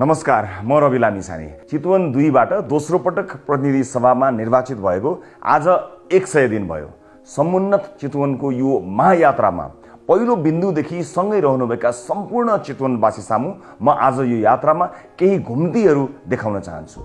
नमस्कार, म रवि लामिछाने। चितवन 2 बाट दोस्रो पटक प्रतिनिधि सभामा निर्वाचित भएको आज 100 दिन भयो। समुन्नत चितवनको यो महायात्रामा पहिलो बिन्दुदेखि सँगै रहनुभएका सम्पूर्ण चितवनवासी सामु म आज यो यात्रामा केही घुम्तीहरू देखाउन चाहन्छु।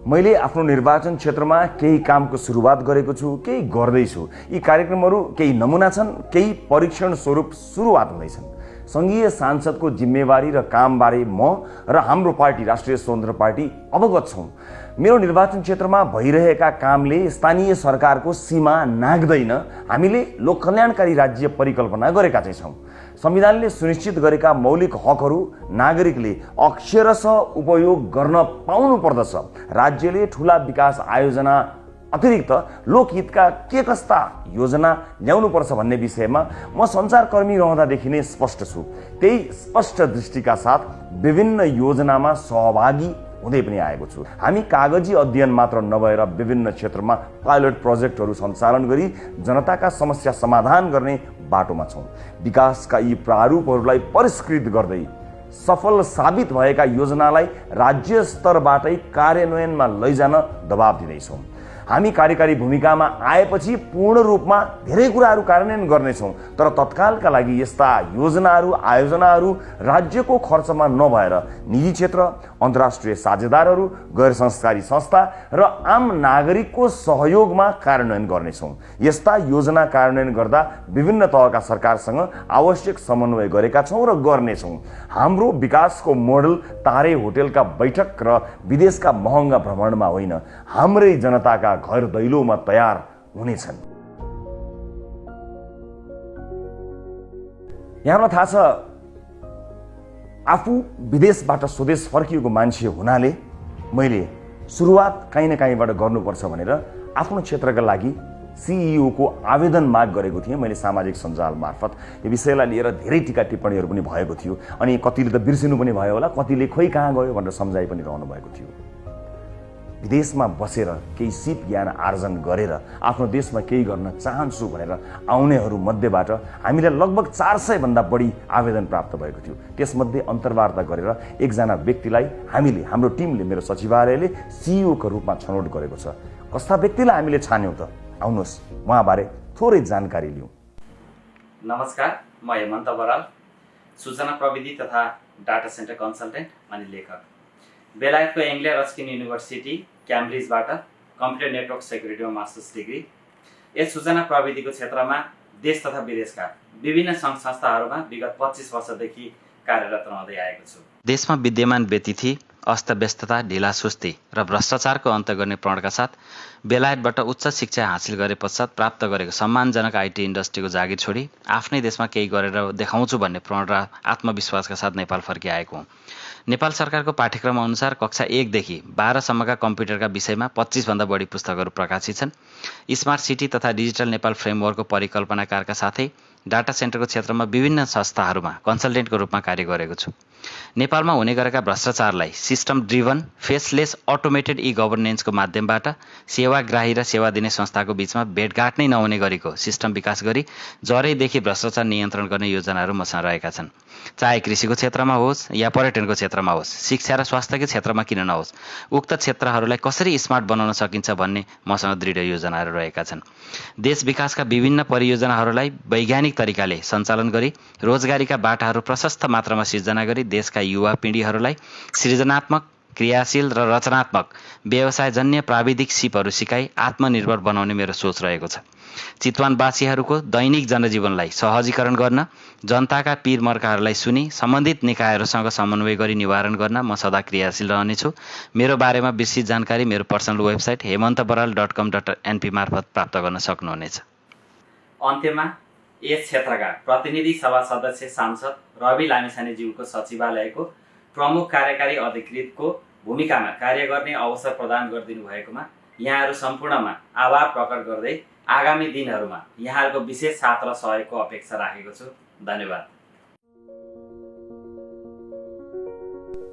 मैले आफ्नो निर्वाचन क्षेत्रमा केही कामको सुरुवात गरेको छु, केही गर्दैछु। यी कार्यक्रमहरू केही नमुना छन्, केही परीक्षण स्वरूप सुरुवात हुँदैछन्। संघीय सांसदको जिम्मेवारी र कामबारे म र हाम्रो पार्टी राष्ट्रिय स्वतन्त्र पार्टी अवगत छौँ। मेरो निर्वाचन क्षेत्रमा भइरहेका कामले स्थानीय सरकारको सीमा नाग्दैन। हामीले लोककल्याणकारी राज्य परिकल्पना गरेका चाहिँ छौँ। संविधानले सुनिश्चित गरेका मौलिक हकहरू नागरिकले अक्षरशः उपयोग गर्न पाउनु पर्दछ। राज्यले ठूला विकास आयोजना अतिरिक्त लोकहितका के कस्ता योजना ल्याउनुपर्छ भन्ने विषयमा म सञ्चारकर्मी रहँदादेखि नै स्पष्ट छु। त्यही स्पष्ट दृष्टिका साथ विभिन्न योजनामा सहभागी हुँदै पनि आएको छु। हामी कागजी अध्ययन मात्र नभएर विभिन्न क्षेत्रमा पाइलट प्रोजेक्टहरू सञ्चालन गरी जनताका समस्या समाधान गर्ने बाटोमा छौँ। विकासका यी प्रारूपहरूलाई परिष्कृत गर्दै सफल साबित भएका योजनालाई राज्य स्तरबाटै कार्यान्वयनमा लैजान दबाब दिँदैछौँ। हामी कार्यकारी भूमिकामा आएपछि पूर्ण रूपमा धेरै कुराहरू कार्यान्वयन गर्नेछौँ, तर तत्कालका लागि यस्ता योजनाहरू आयोजनाहरू राज्यको खर्चमा नभएर निजी क्षेत्र, अन्तर्राष्ट्रिय साझेदारहरू, गैर संस्कारी संस्था र आम नागरिकको सहयोगमा कार्यान्वयन गर्नेछौँ। यस्ता योजना कार्यान्वयन गर्दा विभिन्न तहका सरकारसँग आवश्यक समन्वय गरेका छौँ र गर्नेछौँ। हाम्रो विकासको मोडल तारे होटेलका बैठक र विदेशका महँगा भ्रमणमा होइन, हाम्रै जनताका घर दैलोमा तयार हुनेछन्। यहाँलाई थाहा छ, आफू विदेशबाट स्वदेश फर्किएको मान्छे हुनाले मैले सुरुवात काहीँ न काहीँबाट गर्नुपर्छ भनेर आफ्नो क्षेत्रका लागि सीईओ को आवेदन माग गरेको थिएँ। मैले सामाजिक सञ्जाल मार्फत यो विषयलाई लिएर धेरै टीका टिप्पणीहरू पनि भएको थियो। अनि कतिले त बिर्सिनु पनि भयो होला, कतिले खोइ कहाँ गयो भनेर सम्झाइ पनि रहनु भएको थियो। विदेशमा बसेर केही सिप ज्ञान आर्जन गरेर आफ्नो देशमा केही गर्न चाहन्छु भनेर आउनेहरू मध्येबाट हामीलाई लगभग 400 भन्दा बढी आवेदन प्राप्त भएको थियो। त्यसमध्ये अन्तर्वार्ता गरेर एकजना व्यक्तिलाई हामीले, हाम्रो टिमले, मेरो सचिवालयले सीईओ को रूपमा छनौट गरेको छ। कस्ता व्यक्तिलाई हामीले छान्यौँ त? आउनुहोस् उहाँबारे थोरै जानकारी लिउँ। नमस्कार, म हेमन्त बराल, सूचना प्रविधि तथा डाटा सेन्टर कन्सल्टेन्ट अनि लेखक। बेलायतको एङ्ग्लो रस्किन युनिभर्सिटी क्याम्ब्रिजबाट कम्प्युटर नेटवर्क सेक्युरिटीमा मास्टर्स डिग्री। यस सूचना प्रविधिको क्षेत्रमा देश तथा विदेशका विभिन्न सङ्घ संस्थाहरूमा विगत 25 वर्षदेखि कार्यरत रहँदै आएको छु। देशमा विद्यमान व्यतिथि, अस्तव्यस्तता, ढिलासुस्ती र भ्रष्टाचारको अन्त्य गर्ने प्रणका साथ बेलायतबाट उच्च शिक्षा हासिल गरे पश्चात प्राप्त गरेको सम्मानजनक आइटी इन्डस्ट्रीको जागिर छोडी आफ्नै देशमा केही गरेर देखाउँछु भन्ने प्रण र आत्मविश्वासका साथ नेपाल फर्किआएको हुँ। नेपाल सरकारको पाठ्यक्रम अनुसार कक्षा 1 देखि 12 सम्मका कम्प्युटरका विषयमा 25 भन्दा बढी पुस्तकहरू प्रकाशित छन्। स्मार्ट सिटी तथा डिजिटल नेपाल फ्रेमवर्कको परिकल्पनाकारका साथै डाटा सेन्टरको क्षेत्रमा विभिन्न संस्थाहरूमा कन्सल्टेन्टको रूपमा कार्य गरेको छु। नेपालमा हुने गरेका भ्रष्टाचारलाई सिस्टम ड्रिभन फेसलेस अटोमेटेड ई गभर्नेन्सको माध्यमबाट सेवाग्राही र सेवा दिने संस्थाको बीचमा भेटघाट नै नहुने गरेको सिस्टम विकास गरी जरैदेखि भ्रष्टाचार नियन्त्रण गर्ने योजनाहरू मसँग रहेका छन्। चाहे कृषिको क्षेत्रमा होस् या पर्यटनको क्षेत्रमा होस्, शिक्षा र स्वास्थ्यको क्षेत्रमा किन नहोस्, उक्त क्षेत्रहरूलाई कसरी स्मार्ट बनाउन सकिन्छ भन्ने मसँग दृढ योजनाहरू रहेका छन्। देश विकासका विभिन्न परियोजनाहरूलाई वैज्ञानिक तरिकाले सञ्चालन गरी रोजगारीका बाटाहरू प्रशस्त मात्रामा सिर्जना गरी देशका युवा पिँढीहरूलाई सृजनात्मक, क्रियाशील र रचनात्मक व्यवसायजन्य प्राविधिक सिपहरू सिकाई आत्मनिर्भर बनाउने मेरो सोच रहेको छ। चितवनवासीहरूको दैनिक जनजीवनलाई सहजीकरण गर्न, जनताका पीरमर्काहरूलाई सुनी सम्बन्धित निकायहरूसँग समन्वय गरी निवारण गर्न म सदा क्रियाशील रहनेछु। मेरो बारेमा विस्तृत जानकारी मेरो पर्सनल वेबसाइट hemantabaral.com.np मार्फत प्राप्त गर्न सक्नुहुनेछ। अन्त्यमा यस क्षेत्रका प्रतिनिधि सभा सदस्य सांसद रवि लामिछानेज्यूको सचिवालयको प्रमुख कार्यकारी अधिकृतको भूमिकामा कार्य गर्ने अवसर प्रदान गरिदिनु भएकोमा यहाँहरू सम्पूर्णमा आभार प्रकट गर्दै आगामी दिनहरूमा यहाँहरूको विशेष साथ र सहयोगको अपेक्षा राखेको छु। धन्यवाद।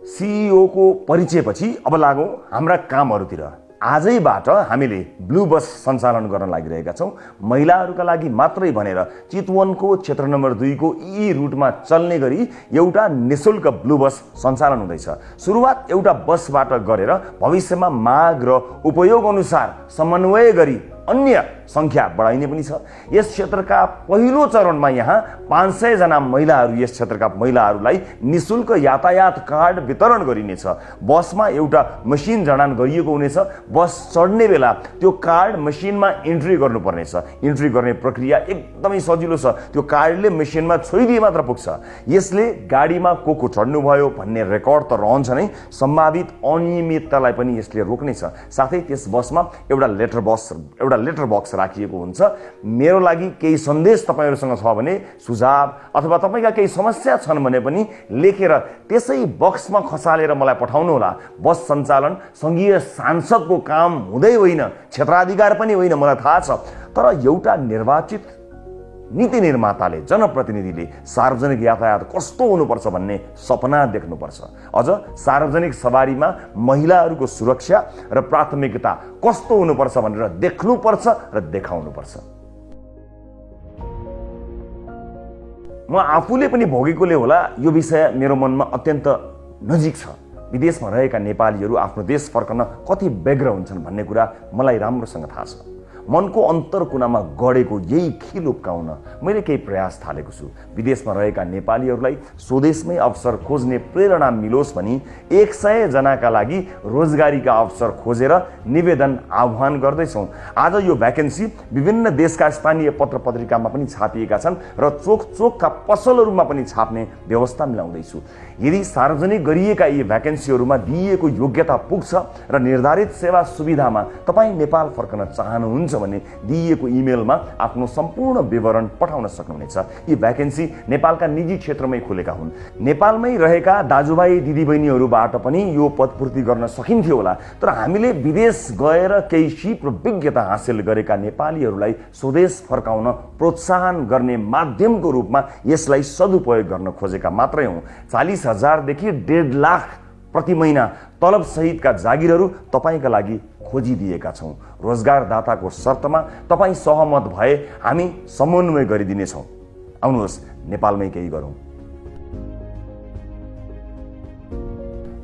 सीईओ को परिचयपछि अब लागौँ हाम्रा कामहरूतिर। आजैबाट हामीले ब्लू बस सञ्चालन गर्न लागिरहेका छौँ। महिलाहरूका लागि मात्रै भनेर चितवनको क्षेत्र नम्बर 2 को यी रुटमा चल्ने गरी एउटा निशुल्क ब्लू बस सञ्चालन हुँदैछ। सुरुवात एउटा बसबाट गरेर भविष्यमा माग र उपयोग अनुसार समन्वय गरी अन्य संख्या बढाइने पनि छ। यस क्षेत्रका पहिलो चरणमा यहाँ 500 जना महिलाहरू, यस क्षेत्रका महिलाहरूलाई निशुल्क यातायात कार्ड वितरण गरिनेछ। बसमा एउटा मसिन जडान गरिएको हुनेछ। बस चढ्ने बेला त्यो कार्ड मसिनमा इन्ट्री गर्नुपर्नेछ। इन्ट्री गर्ने प्रक्रिया एकदमै सजिलो छ। त्यो कार्डले मसिनमा छोइदिए मात्र पुग्छ। यसले गाडीमा को चढ्नुभयो भन्ने रेकर्ड त रहन्छ नै, सम्भावित अनियमिततालाई पनि यसले रोक्नेछ। साथै त्यस बसमा एउटा लेटर बक्स राखिएको हुन्छ। मेरो लागि केही सन्देश तपाईहरुसँग छ भने, सुझाव अथवा तपाईका केही समस्या छन् भने पनि लेखेर त्यसै बक्समा खसालेर मलाई पठाउनुहोला। बस सञ्चालन संघीय सांसदको काम हुँदै होइन, क्षेत्राधिकार पनि होइन, मलाई थाहा छ। तर एउटा निर्वाचित नीति निर्माताले, जनप्रतिनिधिले सार्वजनिक यातायात कस्तो हुनुपर्छ भन्ने सपना देख्नुपर्छ। अझ सार्वजनिक सवारीमा महिलाहरूको सुरक्षा र प्राथमिकता कस्तो हुनुपर्छ भनेर देख्नुपर्छ र देखाउनुपर्छ। म आफूले पनि भोगेकोले होला यो विषय मेरो मनमा अत्यन्त नजिक छ। विदेशमा रहेका नेपालीहरू आफ्नो देश फर्कन कति व्यग्र हुन्छन् भन्ने कुरा मलाई राम्रोसँग थाहा छ। मनको अन्तर कुनामा गडेको यही खिल उप्काउन मैले केही प्रयास थालेको छु। विदेशमा रहेका नेपालीहरूलाई स्वदेशमै अवसर खोज्ने प्रेरणा मिलोस् भनी 100 जनाका लागि रोजगारीका अवसर खोजेर निवेदन आह्वान गर्दैछौँ। आज यो भ्याकेन्सी विभिन्न देशका स्थानीय पत्र पत्रिकामा पनि छापिएका छन् र चोकका पसलहरूमा पनि छाप्ने व्यवस्था मिलाउँदैछु। यदि सार्वजनिक गरिएका यी भ्याकेन्सीहरूमा दिइएको योग्यता पुग्छ र निर्धारित सेवा सुविधामा तपाईँ नेपाल फर्कन चाहनुहुन्छ भने दिइएको इमेलमा आफ्नो सम्पूर्ण विवरण पठाउन सक्नुहुनेछ। यी भ्याकेन्सी नेपालका निजी क्षेत्रमै खुलेका हुन्। नेपालमै रहेका दाजुभाइ दिदीबहिनीहरूबाट पनि यो पदपूर्ति गर्न सकिन्थ्यो होला। तर हामीले विदेश गएर केही सिप र विज्ञता हासिल गरेका नेपालीहरूलाई स्वदेश फर्काउन प्रोत्साहन गर्ने माध्यमको रूपमा यसलाई सदुपयोग गर्न खोजेका मात्रै हौँ। 40,000 देखि 1.5 लाख प्रति महिना तलब सहितका जागिरहरू तपाईका लागि खोजिदिएका छौँ। रोजगारदाताको शर्तमा तपाईँ सहमत भए हामी समन्वय गरिदिनेछौँ। आउनुहोस् नेपालमै केही गरौँ।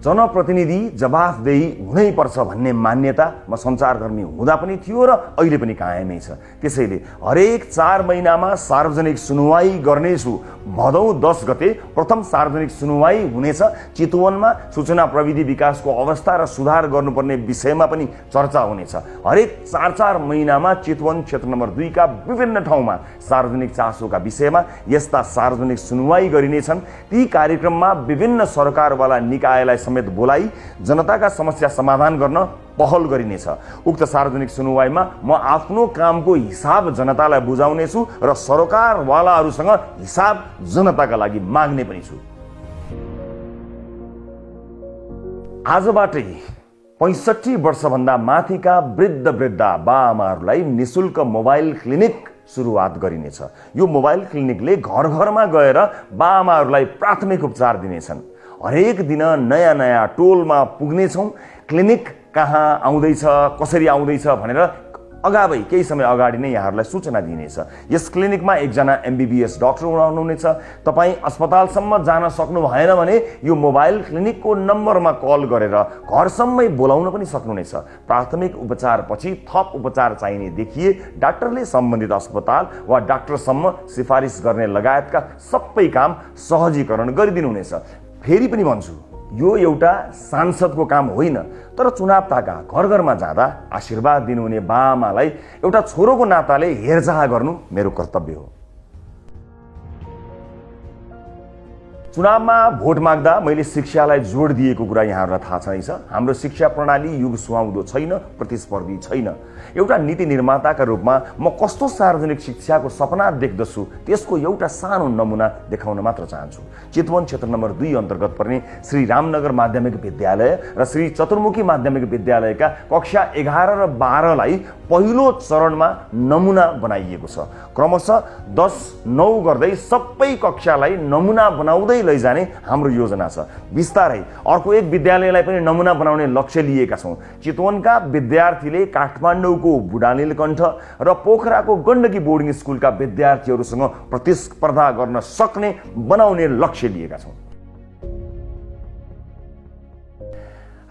जनप्रतिनिधि जवाफदेही हुनैपर्छ भन्ने मान्यता म सञ्चारकर्मी हुँदा पनि थियो र अहिले पनि कायमै छ। त्यसैले हरेक 4 महिनामा सार्वजनिक सुनुवाई गर्नेछु। भदौ 10 गते प्रथम सार्वजनिक सुनुवाई हुनेछ। चितवनमा सूचना प्रविधि विकासको अवस्था र सुधार गर्नुपर्ने विषयमा पनि चर्चा हुनेछ। हरेक 4 महिनामा चितवन क्षेत्र नम्बर 2 का विभिन्न ठाउँमा सार्वजनिक चासोका विषयमा यस्ता सार्वजनिक सुनुवाई गरिनेछन्। ती कार्यक्रममा विभिन्न सरकारवाला निकायलाई समेत बोलाई जनताका समस्या समाधान गर्न पहल गरिनेछ। उक्त सार्वजनिक सुनुवाईमा म आफ्नो कामको हिसाब जनतालाई बुझाउनेछु र सरकारवालाहरूसँग हिसाब जनताका लागि माग्ने पनि छु। आजबाटै 65 वर्षभन्दा माथिका वृद्धा बाआमाहरूलाई निशुल्क मोबाइल क्लिनिक सुरुवात गरिनेछ। यो मोबाइल क्लिनिकले घर घरमा गएर बाआमाहरूलाई प्राथमिक उपचार दिनेछन्। हरेक दिन नयाँ टोलमा पुग्नेछौँ। क्लिनिक कहाँ आउँदैछ, कसरी आउँदैछ भनेर केही समय अगाडि नै यहाँहरूलाई सूचना दिइनेछ। यस क्लिनिकमा एकजना MBBS डाक्टर हुनुहुनेछ। तपाईँ अस्पतालसम्म जान सक्नु भएन भने यो मोबाइल क्लिनिकको नम्बरमा कल गरेर घरसम्मै बोलाउन पनि सक्नुहुनेछ। प्राथमिक उपचारपछि थप उपचार चाहिने देखिए डाक्टरले सम्बन्धित अस्पताल वा डाक्टरसम्म सिफारिस गर्ने लगायतका सबै काम सहजीकरण गरिदिनुहुनेछ। फेरि पनि भन्छु, यो एउटा सांसदको काम होइन, तर चुनाव ताका घर घरमा जाँदा आशीर्वाद दिनुहुने बाआमालाई एउटा छोरोको नाताले हेरचाह गर्नु मेरो कर्तव्य हो। चुनावमा भोट माग्दा मैले शिक्षालाई जोड दिएको कुरा यहाँहरूलाई थाहा छँदैछ। हाम्रो शिक्षा प्रणाली युग सुहाउँदो छैन, प्रतिस्पर्धी छैन। एउटा नीति निर्माताका रूपमा म कस्तो सार्वजनिक शिक्षाको सपना देख्दछु त्यसको एउटा सानो नमुना देखाउन मात्र चाहन्छु। चितवन क्षेत्र नम्बर 2 अन्तर्गत पर्ने श्री रामनगर माध्यमिक विद्यालय र श्री चतुर्मुखी माध्यमिक विद्यालयका कक्षा 11 र 12 लाई पहिलो चरणमा नमुना बनाइएको छ। क्रमशः 10-9 गर्दै सबै कक्षालाई नमुना बनाउँदै लैजाने हाम्रो योजना छ। बिस्तारै अर्को एक विद्यालयलाई पनि नमुना बनाउने लक्ष्य लिएका छौँ। चितवनका विद्यार्थीले काठमाडौँको बुढा नीलकण्ठ र पोखराको गण्डकी बोर्डिङ स्कुलका विद्यार्थीहरूसँग प्रतिस्पर्धा गर्न सक्ने बनाउने लक्ष्य लिएका छौँ।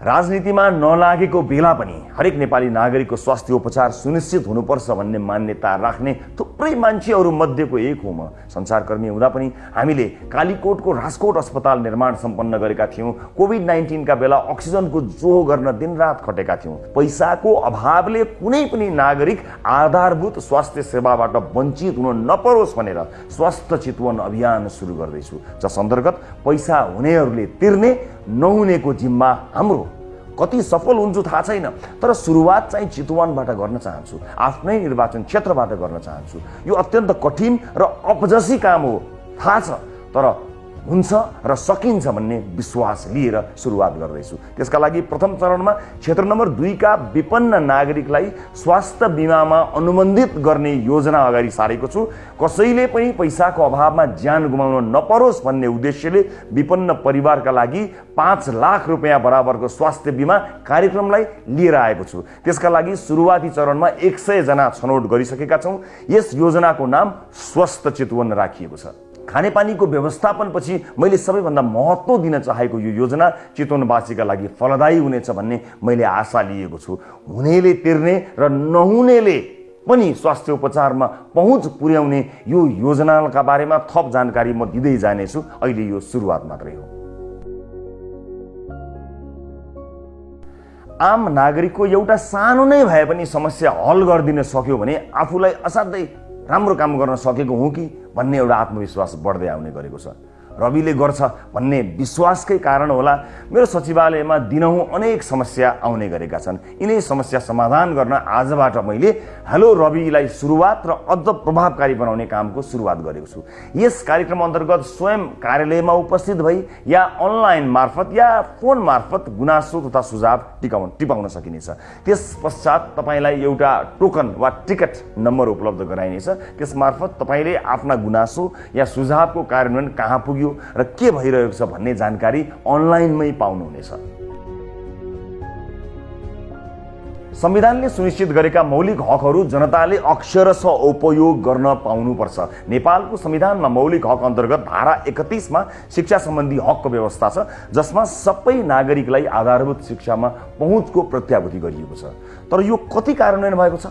राजनीतिमा नलागेको बेला पनि हरेक नेपाली नागरिकको स्वास्थ्य उपचार सुनिश्चित हुनुपर्छ भन्ने मान्यता राख्ने थुप्रै मान्छेहरू मध्येको एक हुँ म। सञ्चारकर्मी हुँदा पनि हामीले कालीकोटको राजकोट अस्पताल निर्माण सम्पन्न गरेका थियौँ। कोभिड-19 का बेला अक्सिजनको जोहो गर्न दिनरात खटेका थियौँ। पैसाको अभावले कुनै पनि नागरिक आधारभूत स्वास्थ्य सेवाबाट वञ्चित हुन नपरोस् भनेर स्वस्थ चितवन अभियान सुरु गर्दैछु, जस अन्तर्गत पैसा हुनेहरूले तिर्ने, नहुनेको जिम्मा हाम्रो। कति सफल हुन्छु थाहा छैन, तर सुरुवात चाहिँ चितवनबाट गर्न चाहन्छु, आफ्नै निर्वाचन क्षेत्रबाट गर्न चाहन्छु। यो अत्यन्त कठिन र अपजसी काम हो थाहा छ, तर हुन्छ र सकिन्छ भन्ने विश्वास लिएर सुरुवात गर्दैछु। त्यसका लागि प्रथम चरणमा क्षेत्र नम्बर 2 का विपन्न नागरिकलाई स्वास्थ्य बिमामा अनुबन्धित गर्ने योजना अगाडि सारेको छु। कसैले पनि पैसाको अभावमा ज्यान गुमाउन नपरोस् भन्ने उद्देश्यले विपन्न परिवारका लागि 5 लाख रुपियाँ बराबरको स्वास्थ्य बिमा कार्यक्रमलाई लिएर आएको छु। त्यसका लागि सुरुवाती चरणमा 100 जना छनौट गरिसकेका छौँ। यस योजनाको नाम स्वस्थ चितवन राखिएको छ। खानेपानीको व्यवस्थापनपछि मैले सबैभन्दा महत्त्व दिन चाहेको यो योजना चितवनवासीका लागि फलदायी हुनेछ भन्ने मैले आशा लिएको छु। हुनेले तिर्ने र नहुनेले पनि स्वास्थ्य उपचारमा पहुँच पुर्याउने यो योजनाका बारेमा थप जानकारी म दिँदै जानेछु। अहिले यो सुरुवात मात्रै हो। आम नागरिकको एउटा सानो नै भए पनि समस्या हल गरिदिन सक्यो भने आफूलाई असाध्यै राम्रो काम गर्न सकेको हुँ कि भन्ने एउटा आत्मविश्वास बढ्दै आउने गरेको छ। रविले गर्छ भन्ने विश्वासकै कारण होला मेरो सचिवालयमा दिनहुँ अनेक समस्या आउने गरेका छन्। यिनै समस्या समाधान गर्न आजबाट मैले हेलो रविलाई सुरुवात र अझ प्रभावकारी बनाउने कामको सुरुवात गरेको छु। यस कार्यक्रम अन्तर्गत स्वयं कार्यालयमा उपस्थित भई या अनलाइन मार्फत या फोन मार्फत गुनासो तथा सुझाव टिपाउन सकिनेछ। त्यस पश्चात तपाईँलाई एउटा टोकन वा टिकट नम्बर उपलब्ध गराइनेछ। त्यस मार्फत तपाईँले आफ्ना गुनासो या सुझावको कार्यान्वयन कहाँ पुग्यो र के भइरहेको छ भन्ने जानकारी अनलाइनमै पाउनुहुनेछ। संविधानले सुनिश्चित गरेका मौलिक हकहरू जनताले अक्षरशः उपयोग गर्न पाउनुपर्छ। नेपालको संविधानमा मौलिक हक अन्तर्गत धारा 31 मा शिक्षा सम्बन्धी हकको व्यवस्था छ, जसमा सबै नागरिकलाई आधारभूत शिक्षामा पहुँचको प्रत्याभूति गरिएको छ। तर यो कति कार्यान्वयन भएको छ,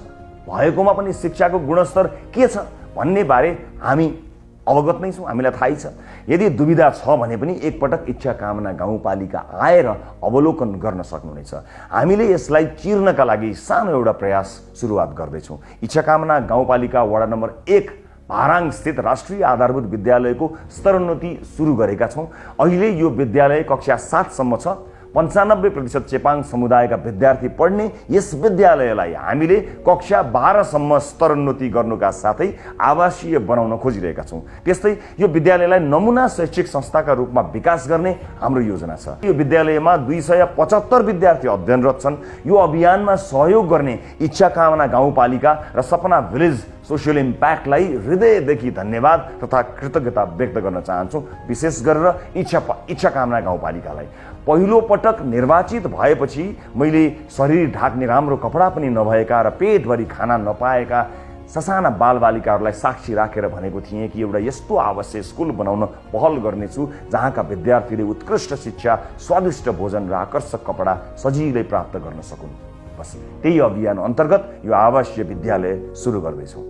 भएकोमा पनि शिक्षाको गुणस्तर के छ भन्ने बारे हामी अवगत नै छौँ, हामीलाई थाहै छ। यदि दुविधा छ भने पनि एकपटक इच्छा कामना गाउँपालिका आएर अवलोकन गर्न सक्नुहुनेछ। हामीले यसलाई चिर्नका लागि सानो एउटा प्रयास सुरुवात गर्दैछौँ। इच्छा कामना गाउँपालिका वडा नम्बर 1 भाराङ स्थित राष्ट्रिय आधारभूत विद्यालयको स्तरोन्नति सुरु गरेका छौँ। अहिले यो विद्यालय कक्षा 7 सम्म छ। 95% चेपाङ समुदायका विद्यार्थी पढ्ने यस विद्यालयलाई हामीले कक्षा 12 सम्म स्तरोन्नति गर्नुका साथै आवासीय बनाउन खोजिरहेका छौँ। त्यस्तै यो विद्यालयलाई नमुना शैक्षिक संस्थाका रूपमा विकास गर्ने हाम्रो योजना छ। यो विद्यालयमा 275 विद्यार्थी अध्ययनरत छन्। यो अभियानमा सहयोग गर्ने इच्छा कामना गाउँपालिका र सपना भिलेज सोसियल इम्प्याक्टलाई हृदयदेखि धन्यवाद तथा कृतज्ञता व्यक्त गर्न चाहन्छु। विशेष गरेर इच्छा कामना गाउँपालिकालाई पहिलो पटक निर्वाचित भएपछि मैले शरीर ढाक्ने राम्रो कपडा पनि नभएका र पेटभरि खाना नपाएका ससाना बालबालिकाहरूलाई साक्षी राखेर भनेको थिएँ कि एउटा यस्तो आवासीय स्कुल बनाउन पहल गर्नेछु जहाँका विद्यार्थीले उत्कृष्ट शिक्षा, स्वादिष्ट भोजन र आकर्षक कपडा सजिलै प्राप्त गर्न सकुन्। बस त्यही अभियान अन्तर्गत यो आवासीय विद्यालय सुरु गर्दैछौँ।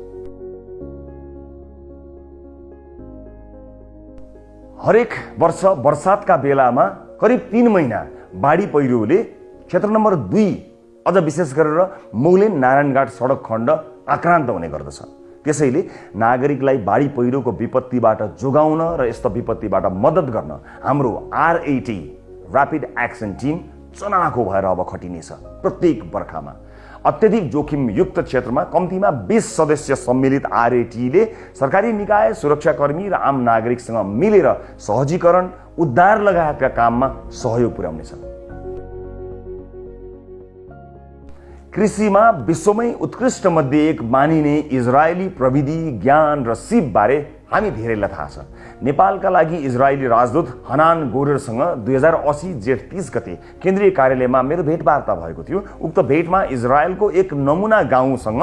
हरेक वर्ष बर्सातका बेलामा करिब 3 महिना बाढी पहिरोले क्षेत्र नम्बर 2 अझ विशेष गरेर मौलिन नारायणघाट सडक खण्ड आक्रान्त हुने गर्दछ। त्यसैले नागरिकलाई बाढी पहिरोको विपत्तिबाट जोगाउन र यस्तो विपत्तिबाट मद्दत गर्न हाम्रो RAT ऱ्यापिड एक्सन टिम चनाखो भएर अब खटिनेछ। प्रत्येक बर्खामा अत्यधिक जोखिमयुक्त क्षेत्रमा कम्तीमा 20 सदस्य सम्मिलित RATले सरकारी निकाय, सुरक्षाकर्मी र आम नागरिकसँग मिलेर सहजीकरण, उद्धार लगायतका काममा सहयोग पुर्याउनेछ। कृषिमा विश्वमै उत्कृष्ट मध्ये एक मानिने इजरायली प्रविधि, ज्ञान र सिपबारे हामी धेरैलाई थाहा छ। नेपालका लागि इजरायली राजदूत हनान गोरेरसँग 2080 जेठ 30 गते केन्द्रीय कार्यालयमा मेरो भेटवार्ता भएको थियो। उक्त भेटमा इजरायलको एक नमुना गाउँसँग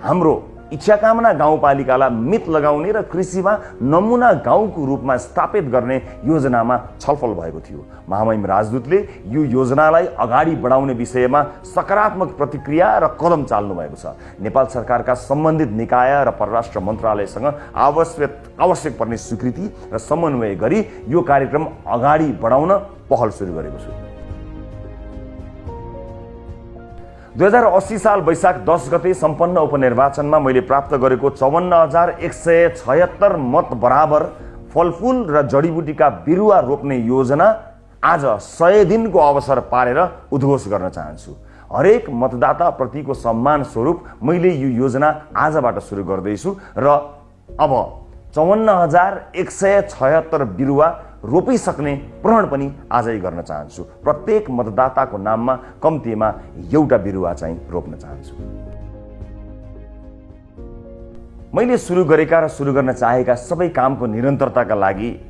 हाम्रो इच्छाकामना गाउँपालिकालाई मित लगाउने र कृषिमा नमुना गाउँको रूपमा स्थापित गर्ने योजनामा छलफल भएको थियो। महामहिम राजदूतले यो योजनालाई अगाडि बढाउने विषयमा सकारात्मक प्रतिक्रिया र कदम चाल्नु भएको छ। नेपाल सरकारका सम्बन्धित निकाय र परराष्ट्र मन्त्रालयसँग आवश्यक पर्ने स्वीकृति र समन्वय गरी यो कार्यक्रम अगाडि बढाउन पहल सुरु गरेको छु। 2080 साल वैशाख 10 गते सम्पन्न उपनिर्वाचनमा मैले प्राप्त गरेको 54,176 मत बराबर फलफूल र जडीबुटीका बिरुवा रोप्ने योजना आज 100 दिनको अवसर पारेर उद्घोष गर्न चाहन्छु। हरेक मतदाता प्रतिको सम्मान स्वरूप मैले यो योजना आजबाट सुरु गर्दैछु र अब 54,176 बिरुवा रोपिसक्ने प्रण पनि आजै गर्न चाहन्छु। प्रत्येक मतदाताको नाममा कम्तीमा एउटा बिरुवा चाहिँ रोप्न चाहन्छु। मैले सुरु गरेका र सुरु गर्न चाहेका सबै कामको निरन्तरताका लागि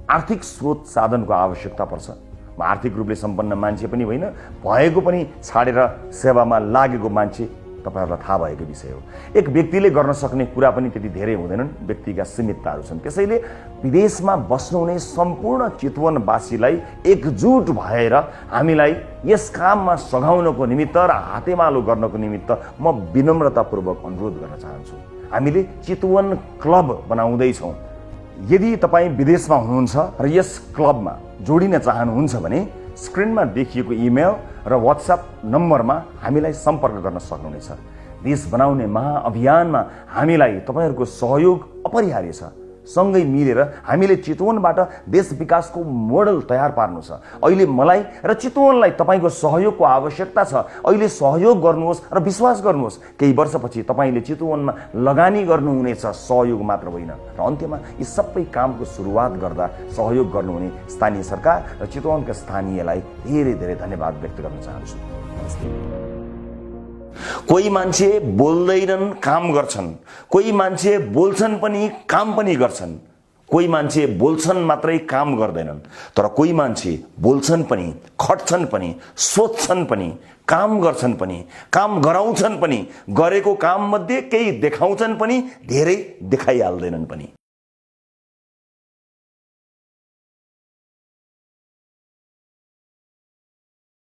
आर्थिक स्रोत साधनको आवश्यकता पर्छ। म आर्थिक रूपले सम्पन्न मान्छे पनि होइन, भएको पनि छाडेर सेवामा लागेको मान्छे तपाईहरुलाई थाहा भएको विषय हो। एक व्यक्तिले गर्न सक्ने कुरा पनि त्यति धेरै हुँदैनन्, व्यक्तिका सीमितताहरू छन्। त्यसैले विदेशमा बस्नुहुने सम्पूर्ण चितवनवासीलाई एकजुट भएर हामीलाई यस काममा सघाउनको निमित्त र हातेमालो गर्नको निमित्त म विनम्रतापूर्वक अनुरोध गर्न चाहन्छु। हामीले चितवन क्लब बनाउँदैछौँ। यदि तपाईँ विदेशमा हुनुहुन्छ र यस क्लबमा जोडिन चाहनुहुन्छ भने स्क्रिनमा देखिएको इमेल र व्हाट्सएप नम्बरमा हामीलाई सम्पर्क गर्न सक्नुहुनेछ। देश बनाउने महाअभियानमा हामीलाई तपाईहरुको सहयोग अपरिहार्य छ। सँगै मिलेर हामीले चितवनबाट देश विकासको मोडल तयार पार्नु छ। अहिले मलाई र चितवनलाई तपाईको सहयोगको आवश्यकता छ। अहिले सहयोग गर्नुहोस् र विश्वास गर्नुहोस्, केही वर्षपछि तपाईले चितवनमा लगानी गर्नुहुनेछ, सहयोग मात्र होइन। र अन्त्यमा यी सबै कामको सुरुवात गर्दा सहयोग गर्नुहुने स्थानीय सरकार र चितवनका स्थानीयलाई धेरै धेरै धन्यवाद व्यक्त गर्न चाहन्छु। नमस्ते। कोही मान्छे बोल्दैनन् काम गर्छन्, कोही मान्छे बोल्छन् पनि काम पनि गर्छन्, कोही मान्छे बोल्छन् मात्रै काम गर्दैनन्, तर कोही मान्छे बोल्छन् पनि, खट्छन् पनि, सोध्छन् पनि, काम गर्छन् पनि, काम गराउँछन् पनि, गरेको काम मध्ये केही देखाउँछन् पनि, धेरै देखाइहाल्दैनन् पनि।